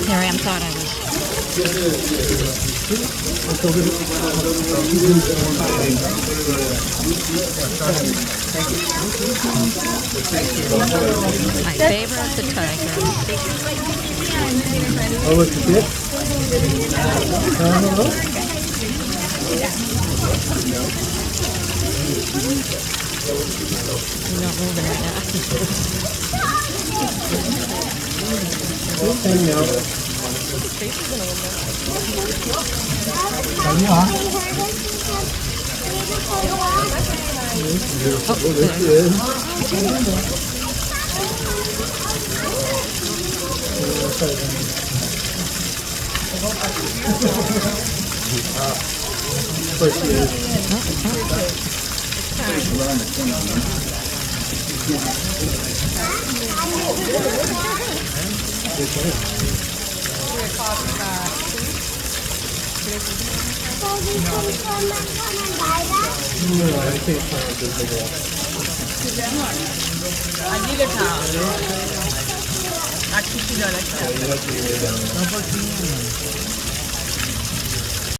Here I am, thought I was. My favorite, the tiger. Oh, what's the tip? You're not moving right now.